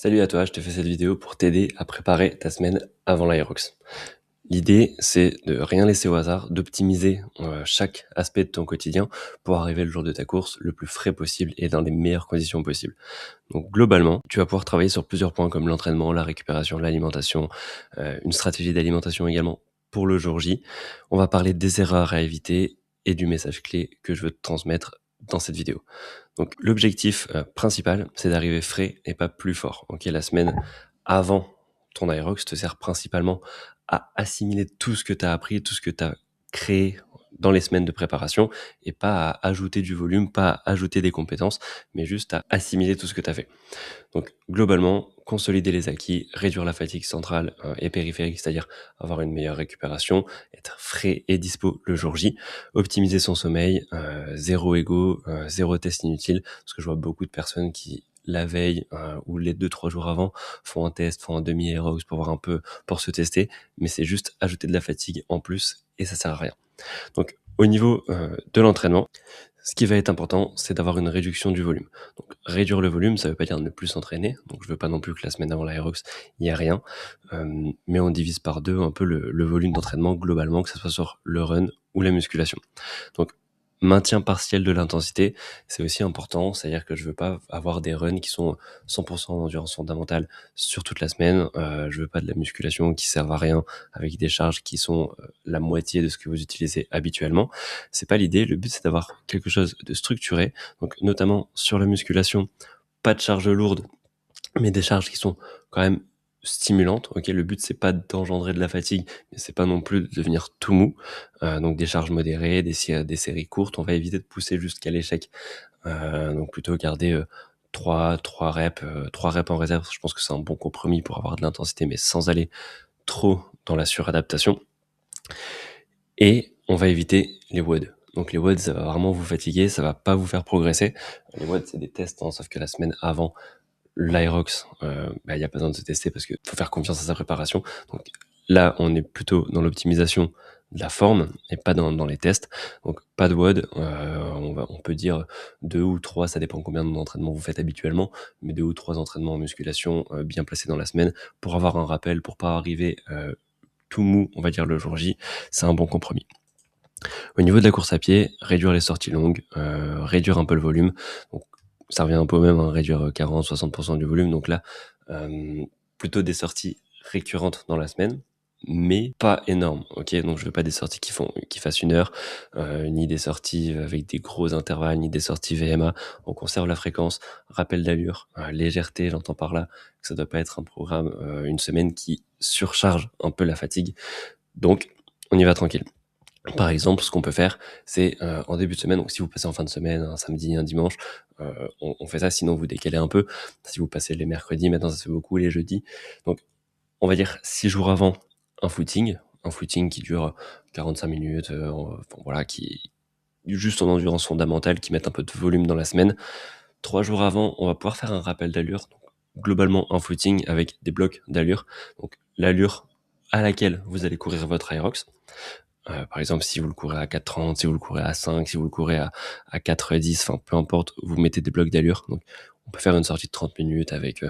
Salut à toi, je te fais cette vidéo pour t'aider à préparer ta semaine avant l'Aerox. L'idée, c'est de rien laisser au hasard, d'optimiser chaque aspect de ton quotidien pour arriver le jour de ta course le plus frais possible et dans les meilleures conditions possibles. Donc globalement, tu vas pouvoir travailler sur plusieurs points comme l'entraînement, la récupération, l'alimentation, une stratégie d'alimentation également pour le jour J. On va parler des erreurs à éviter et du message clé que je veux te transmettre dans cette vidéo. Donc l'objectif principal, c'est d'arriver frais et pas plus fort. Ok, la semaine avant ton Aerox te sert principalement à assimiler tout ce que tu as appris, tout ce que tu as créé dans les semaines de préparation et pas à ajouter du volume, pas à ajouter des compétences, mais juste à assimiler tout ce que tu as fait. Donc globalement, consolider les acquis, réduire la fatigue centrale et périphérique, c'est-à-dire avoir une meilleure récupération, être frais et dispo le jour J, optimiser son sommeil, zéro ego, zéro test inutile, parce que je vois beaucoup de personnes qui la veille ou les 2-3 jours avant font un test, font un demi-aerox pour voir un peu, pour se tester, mais c'est juste ajouter de la fatigue en plus et ça sert à rien. Donc au niveau de l'entraînement, ce qui va être important, c'est d'avoir une réduction du volume. Donc réduire le volume, ça ne veut pas dire ne plus s'entraîner. Donc je veux pas non plus que la semaine avant l'Aerox, il n'y a rien. Mais on divise par deux un peu le volume d'entraînement globalement, que ce soit sur le run ou la musculation. Donc maintien partiel de l'intensité, c'est aussi important. C'est-à-dire que je veux pas avoir des runs qui sont 100% d'endurance fondamentale sur toute la semaine. Je veux pas de la musculation qui servent à rien avec des charges qui sont la moitié de ce que vous utilisez habituellement. C'est pas l'idée. Le but, c'est d'avoir quelque chose de structuré. Donc, notamment sur la musculation, pas de charges lourdes, mais des charges qui sont quand même stimulantes. Ok, le but c'est pas d'engendrer de la fatigue, mais c'est pas non plus de devenir tout mou. Donc des charges modérées, des séries courtes. On va éviter de pousser jusqu'à l'échec. Donc plutôt garder 3 reps, 3 reps en réserve. Je pense que c'est un bon compromis pour avoir de l'intensité, mais sans aller trop dans la suradaptation. Et on va éviter les WOD. Donc les WOD, ça va vraiment vous fatiguer, ça va pas vous faire progresser. Les WOD, c'est des tests, hein, sauf que la semaine avant l'Aerox, il y a pas besoin de se tester parce qu'il faut faire confiance à sa préparation. Donc là, on est plutôt dans l'optimisation de la forme et pas dans les tests. Donc pas de WOD, on peut dire 2 ou 3, ça dépend combien d'entraînements vous faites habituellement, mais 2 ou 3 entraînements en musculation bien placés dans la semaine pour avoir un rappel, pour pas arriver tout mou, on va dire le jour J, c'est un bon compromis. Au niveau de la course à pied, réduire les sorties longues, réduire un peu le volume. Donc, ça revient un peu au même, hein, réduire 40-60% du volume. Donc là, plutôt des sorties récurrentes dans la semaine, mais pas énormes. Ok, donc je veux pas des sorties qui fassent 1 heure, ni des sorties avec des gros intervalles, ni des sorties VMA. On conserve la fréquence, rappel d'allure, légèreté. J'entends par là que ça doit pas être un programme, une semaine qui surcharge un peu la fatigue. Donc, on y va tranquille. Par exemple, ce qu'on peut faire, c'est en début de semaine, donc si vous passez en fin de semaine, un samedi, un dimanche, on fait ça, sinon vous décalez un peu. Si vous passez les mercredis, maintenant ça se fait beaucoup les jeudis. Donc on va dire 6 jours avant un footing qui dure 45 minutes, voilà, qui juste en endurance fondamentale, qui met un peu de volume dans la semaine. 3 jours avant, on va pouvoir faire un rappel d'allure. Donc, globalement, un footing avec des blocs d'allure. Donc l'allure à laquelle vous allez courir votre Aerox. Par exemple, si vous le courez à 4,30, si vous le courez à 5, si vous le courez à 4,10, enfin peu importe, vous mettez des blocs d'allure. Donc on peut faire une sortie de 30 minutes avec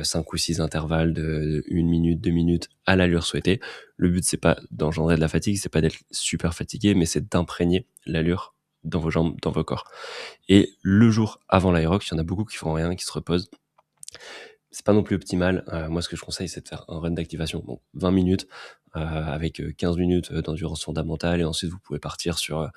5 ou 6 intervalles de 1 minute, 2 minutes à l'allure souhaitée. Le but, c'est pas d'engendrer de la fatigue, c'est pas d'être super fatigué, mais c'est d'imprégner l'allure dans vos jambes, dans vos corps. Et le jour avant l'Aerox, il y en a beaucoup qui font rien, qui se reposent. C'est pas non plus optimal. Moi, ce que je conseille, c'est de faire un run d'activation. Donc 20 minutes avec 15 minutes d'endurance fondamentale et ensuite vous pouvez partir sur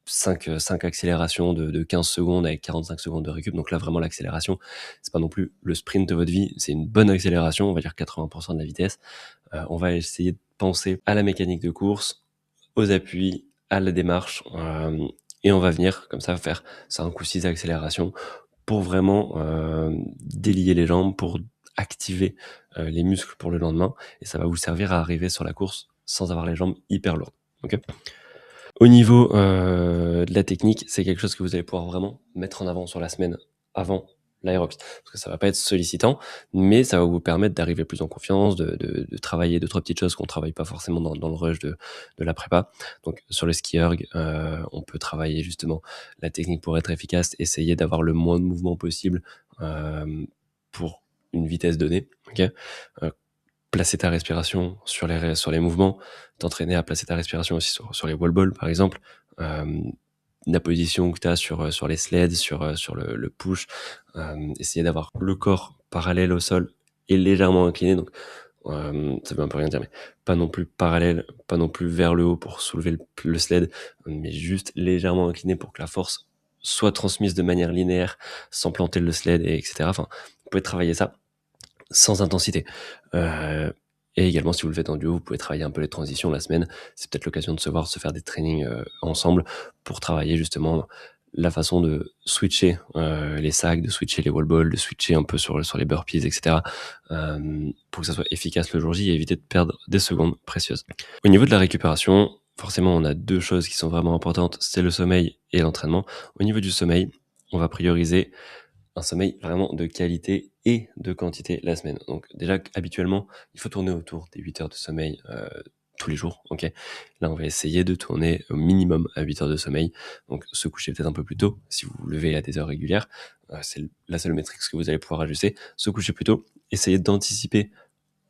5 accélérations de 15 secondes avec 45 secondes de récup. Donc là, vraiment, l'accélération, c'est pas non plus le sprint de votre vie, c'est une bonne accélération, on va dire 80% de la vitesse. On va essayer de penser à la mécanique de course, aux appuis, à la démarche, et on va venir comme ça faire 5 ou 6 accélérations pour vraiment délier les jambes, pour activer les muscles pour le lendemain, et ça va vous servir à arriver sur la course sans avoir les jambes hyper lourdes. Ok. Au niveau de la technique, c'est quelque chose que vous allez pouvoir vraiment mettre en avant sur la semaine avant l'Aerox, parce que ça va pas être sollicitant, mais ça va vous permettre d'arriver plus en confiance, de travailler 2-3 petites choses qu'on travaille pas forcément dans le rush de la prépa. Donc sur le ski erg, on peut travailler justement la technique pour être efficace, essayer d'avoir le moins de mouvements possible, pour une vitesse donnée, ok. Placer ta respiration sur les mouvements, t'entraîner à placer ta respiration aussi sur les wall balls, par exemple. La position que tu as sur les sleds, sur le push, essayer d'avoir le corps parallèle au sol et légèrement incliné. Donc, ça veut un peu rien dire, mais pas non plus parallèle, pas non plus vers le haut pour soulever le sled, mais juste légèrement incliné pour que la force soit transmise de manière linéaire sans planter le sled, et etc. Enfin, vous pouvez travailler ça sans intensité. Et également, si vous le faites en duo, vous pouvez travailler un peu les transitions la semaine. C'est peut-être l'occasion de se voir, de se faire des trainings ensemble pour travailler justement la façon de switcher les sacs, de switcher les wall balls, de switcher un peu sur les burpees, etc. Pour que ça soit efficace le jour J et éviter de perdre des secondes précieuses. Au niveau de la récupération, forcément, on a deux choses qui sont vraiment importantes, c'est le sommeil et l'entraînement. Au niveau du sommeil, on va prioriser un sommeil vraiment de qualité et de quantité la semaine. Donc déjà, habituellement, il faut tourner autour des 8 heures de sommeil tous les jours, ok. Là, on va essayer de tourner au minimum à 8 heures de sommeil. Donc se coucher peut-être un peu plus tôt si vous vous levez à des heures régulières. C'est la seule métrique que vous allez pouvoir ajuster. Se coucher plus tôt, essayez d'anticiper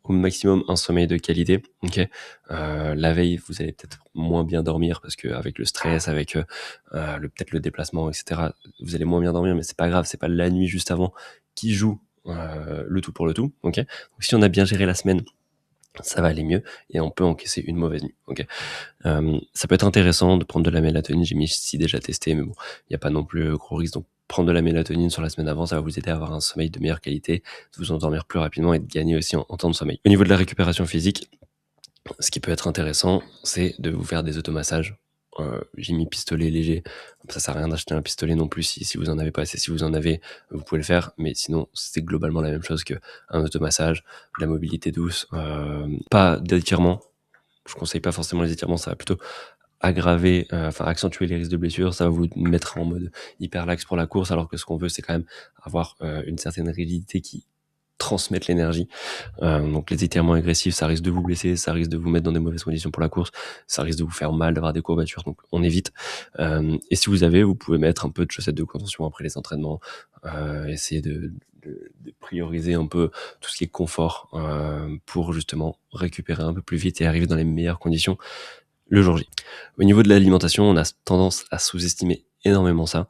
au maximum un sommeil de qualité, ok. La veille, vous allez peut-être moins bien dormir parce que avec le stress, avec peut-être le déplacement, etc., vous allez moins bien dormir, mais c'est pas grave, c'est pas la nuit juste avant qui joue le tout pour le tout, ok. Donc si on a bien géré la semaine, ça va aller mieux et on peut encaisser une mauvaise nuit, ok. Ça peut être intéressant de prendre de la mélatonine, j'ai mis ici déjà testé, mais bon, il n'y a pas non plus gros risque, donc prendre de la mélatonine sur la semaine avant, ça va vous aider à avoir un sommeil de meilleure qualité, de vous endormir plus rapidement et de gagner aussi en temps de sommeil. Au niveau de la récupération physique, ce qui peut être intéressant, c'est de vous faire des automassages. J'ai mis pistolet léger. Ça sert à rien d'acheter un pistolet non plus si vous en avez pas assez. Si vous en avez, vous pouvez le faire, mais sinon c'est globalement la même chose qu'un automassage, de la mobilité douce, pas d'étirement. Je conseille pas forcément les étirements, ça va plutôt aggraver, accentuer les risques de blessures, ça va vous mettre en mode hyper lax pour la course, alors que ce qu'on veut, c'est quand même avoir une certaine rigidité qui transmette l'énergie. Donc les étirements agressifs, ça risque de vous blesser, ça risque de vous mettre dans des mauvaises conditions pour la course, ça risque de vous faire mal, d'avoir des courbatures, donc on évite. Et si vous avez, vous pouvez mettre un peu de chaussettes de contention après les entraînements, essayer de prioriser un peu tout ce qui est confort pour justement récupérer un peu plus vite et arriver dans les meilleures conditions le jour J. Au niveau de l'alimentation, on a tendance à sous-estimer énormément ça,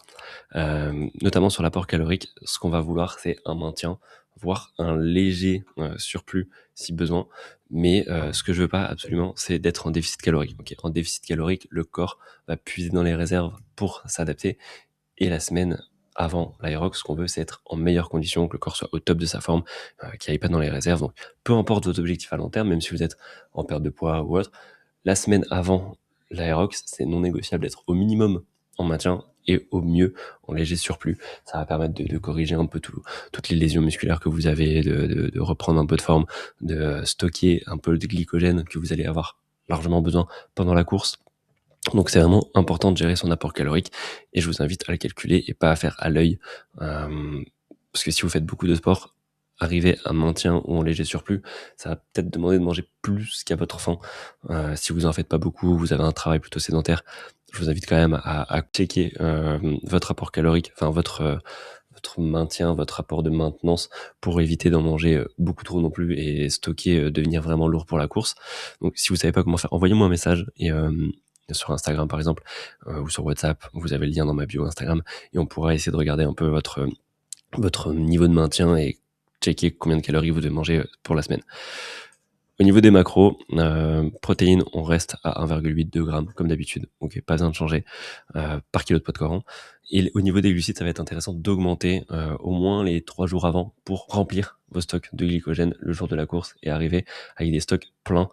notamment sur l'apport calorique. Ce qu'on va vouloir, c'est un maintien, voire un léger surplus si besoin. Mais ce que je veux pas absolument, c'est d'être en déficit calorique. Okay, en déficit calorique, le corps va puiser dans les réserves pour s'adapter. Et la semaine avant l'Aerox, ce qu'on veut, c'est être en meilleures conditions, que le corps soit au top de sa forme, qu'il n'aille pas dans les réserves. Donc, peu importe vos objectifs à long terme, même si vous êtes en perte de poids ou autre, la semaine avant l'Aerox, c'est non négociable d'être au minimum en maintien et au mieux en léger surplus. Ça va permettre de corriger un peu toutes les lésions musculaires que vous avez, de reprendre un peu de forme, de stocker un peu de glycogène que vous allez avoir largement besoin pendant la course. Donc c'est vraiment important de gérer son apport calorique et je vous invite à le calculer et pas à faire à l'œil. Parce que si vous faites beaucoup de sport, arriver à un maintien ou en léger surplus, ça va peut-être demander de manger plus qu'à votre faim. Si vous en faites pas beaucoup, vous avez un travail plutôt sédentaire, je vous invite quand même à checker votre apport calorique, enfin votre maintien, votre apport de maintenance pour éviter d'en manger beaucoup trop non plus et stocker, devenir vraiment lourd pour la course. Donc si vous savez pas comment faire, envoyez-moi un message et sur Instagram par exemple ou sur WhatsApp, vous avez le lien dans ma bio Instagram et on pourra essayer de regarder un peu votre niveau de maintien et checker combien de calories vous devez manger pour la semaine. Au niveau des macros, protéines, on reste à 1,82 grammes comme d'habitude, donc pas besoin de changer par kilo de poids de corps rond. Et au niveau des glucides, ça va être intéressant d'augmenter au moins les 3 jours avant pour remplir vos stocks de glycogène le jour de la course et arriver avec des stocks pleins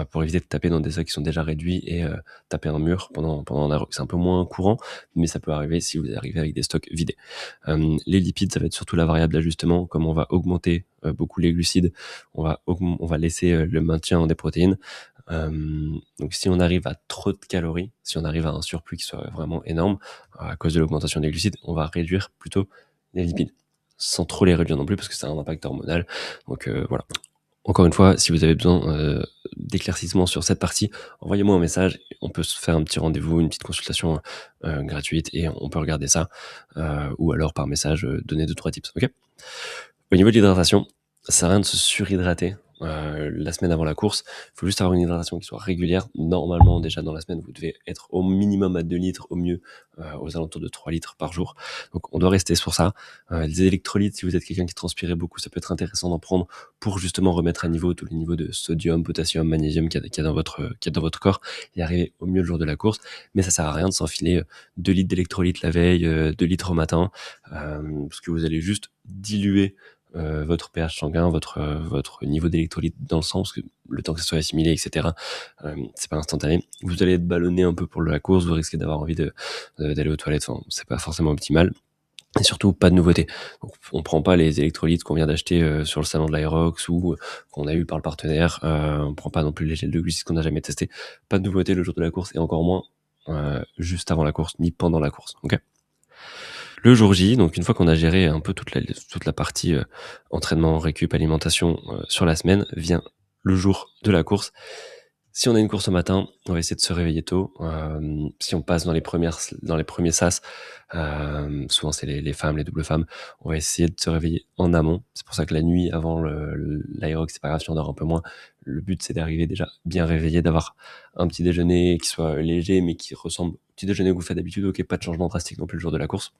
pour éviter de taper dans des stocks qui sont déjà réduits et taper un mur pendant un arrêt. C'est un peu moins courant, mais ça peut arriver si vous arrivez avec des stocks vidés. Les lipides, ça va être surtout la variable d'ajustement. Comme on va augmenter beaucoup les glucides, on va laisser le maintien des protéines. Donc si on arrive à trop de calories, si on arrive à un surplus qui soit vraiment énorme à cause de l'augmentation des glucides, on va réduire plutôt les lipides sans trop les réduire non plus parce que ça a un impact hormonal. Donc voilà. Encore une fois, si vous avez besoin d'éclaircissement sur cette partie, envoyez-moi un message, on peut se faire un petit rendez-vous, une petite consultation gratuite et on peut regarder ça ou alors par message donner 2-3 tips, ok. Au niveau de l'hydratation, ça sert à rien de se surhydrater la semaine avant la course. Il faut juste avoir une hydratation qui soit régulière. Normalement, déjà dans la semaine, vous devez être au minimum à 2 litres, au mieux aux alentours de 3 litres par jour. Donc on doit rester sur ça. Les électrolytes, si vous êtes quelqu'un qui transpirait beaucoup, ça peut être intéressant d'en prendre pour justement remettre à niveau tous les niveaux de sodium, potassium, magnésium qu'il y a dans votre corps et arriver au mieux le jour de la course. Mais ça sert à rien de s'enfiler 2 litres d'électrolytes la veille, 2 litres au matin, parce que vous allez juste diluer votre pH sanguin, votre niveau d'électrolyte dans le sang, parce que le temps que ça soit assimilé, etc., c'est pas instantané. Vous allez être ballonné un peu pour la course, vous risquez d'avoir envie d'aller aux toilettes, enfin, c'est pas forcément optimal. Et surtout, pas de nouveauté. Donc, on prend pas les électrolytes qu'on vient d'acheter sur le salon de l'Aerox ou qu'on a eu par le partenaire. On prend pas non plus les gels de glucides qu'on n'a jamais testé. Pas de nouveauté le jour de la course et encore moins juste avant la course ni pendant la course. Ok. Le jour J, donc une fois qu'on a géré un peu toute la partie entraînement, récup, alimentation sur la semaine, vient le jour de la course. Si on a une course au matin, on va essayer de se réveiller tôt. Si on passe dans les premiers sas, souvent c'est les femmes, les doubles femmes, on va essayer de se réveiller en amont. C'est pour ça que la nuit avant l'aérox, c'est pas grave si on dort un peu moins. Le but c'est d'arriver déjà bien réveillé, d'avoir un petit déjeuner qui soit léger mais qui ressemble au petit déjeuner que vous faites d'habitude. Ok, pas de changement drastique non plus le jour de la course,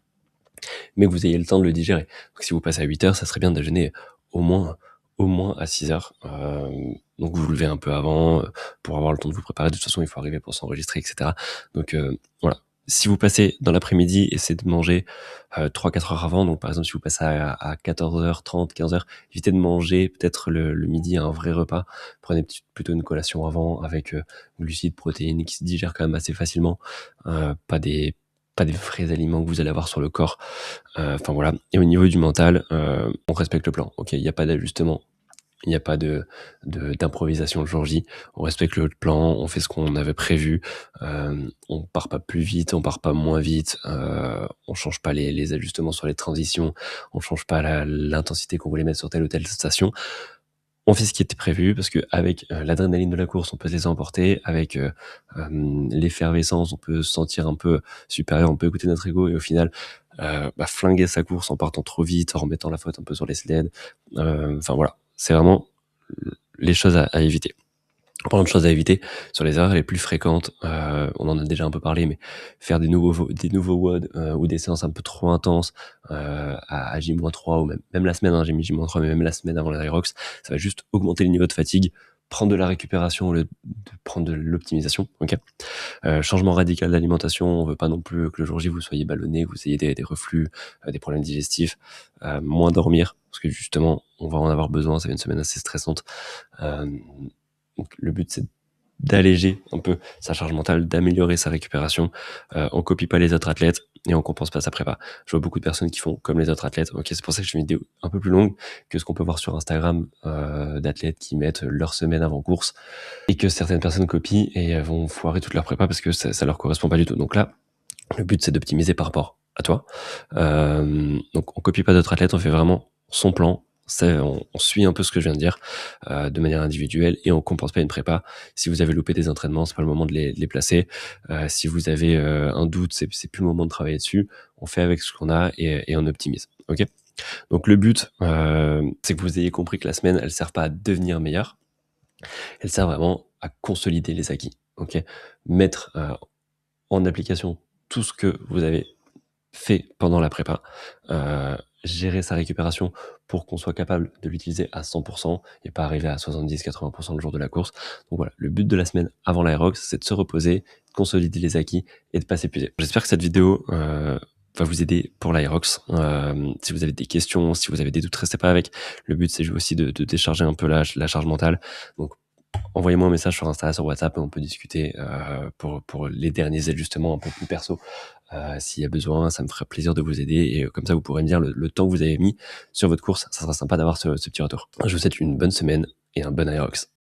mais que vous ayez le temps de le digérer. Donc si vous passez à 8 heures, ça serait bien de déjeuner au moins à 6 heures. Donc vous vous levez un peu avant pour avoir le temps de vous préparer. De toute façon, il faut arriver pour s'enregistrer, etc. Donc voilà. Si vous passez dans l'après-midi, essayez de manger 3-4 heures avant. Donc par exemple, si vous passez à 14h30, 15h, évitez de manger peut-être le midi un vrai repas. Prenez plutôt une collation avant avec glucides, protéines qui se digèrent quand même assez facilement. Pas des vrais aliments que vous allez avoir sur le corps. Enfin voilà. Et au niveau du mental, on respecte le plan. Ok, il n'y a pas d'ajustement. Il n'y a pas d'improvisation le jour J. On respecte le plan, on fait ce qu'on avait prévu. On part pas plus vite, on part pas moins vite. On change pas les ajustements sur les transitions. On change pas l'intensité qu'on voulait mettre sur telle ou telle station. On fait ce qui était prévu parce que avec l'adrénaline de la course, on peut se laisser emporter. Avec l'effervescence, on peut se sentir un peu supérieur, on peut écouter notre ego et au final flinguer sa course en partant trop vite, en remettant la faute un peu sur les sleds. Enfin voilà, c'est vraiment les choses à éviter. En parlant de choses à éviter, sur les erreurs les plus fréquentes, on en a déjà un peu parlé, mais faire des nouveaux WOD ou des séances un peu trop intenses à J-3 ou même la semaine, j'ai mis J-3, mais même la semaine avant l'Aerox, ça va juste augmenter le niveau de fatigue, prendre de la récupération au lieu de prendre de l'optimisation. Ok. Changement radical d'alimentation, on veut pas non plus que le jour J vous soyez ballonné, que vous ayez des reflux, des problèmes digestifs, moins dormir, parce que justement, on va en avoir besoin, ça fait une semaine assez stressante. Donc le but c'est d'alléger un peu sa charge mentale, d'améliorer sa récupération. On copie pas les autres athlètes et on compense pas sa prépa. Je vois beaucoup de personnes qui font comme les autres athlètes. Ok, c'est pour ça que je fais une vidéo un peu plus longue que ce qu'on peut voir sur Instagram d'athlètes qui mettent leur semaine avant course et que certaines personnes copient et vont foirer toute leur prépa parce que ça leur correspond pas du tout. Donc là, le but c'est d'optimiser par rapport à toi. Donc on copie pas d'autres athlètes, on fait vraiment son plan. On suit un peu ce que je viens de dire de manière individuelle et on compense pas une prépa. Si vous avez loupé des entraînements, c'est pas le moment de les placer. Si vous avez un doute, c'est plus le moment de travailler dessus. On fait avec ce qu'on a et on optimise. Ok. Donc le but, c'est que vous ayez compris que la semaine, elle sert pas à devenir meilleure, elle sert vraiment à consolider les acquis. Ok. Mettre en application tout ce que vous avez fait pendant la prépa, gérer sa récupération pour qu'on soit capable de l'utiliser à 100% et pas arriver à 70-80% le jour de la course. Donc voilà, le but de la semaine avant l'Aerox, c'est de se reposer, de consolider les acquis et de pas s'épuiser. J'espère que cette vidéo va vous aider pour l'Aerox. Si vous avez des questions, si vous avez des doutes, restez pas avec. Le but, c'est aussi de décharger un peu la charge mentale. Donc envoyez-moi un message sur Insta, sur WhatsApp et on peut discuter pour les derniers ajustements un peu plus perso. S'il y a besoin, ça me ferait plaisir de vous aider et comme ça vous pourrez me dire le temps que vous avez mis sur votre course. Ça sera sympa d'avoir ce petit retour. Je vous souhaite une bonne semaine et un bon Aerox.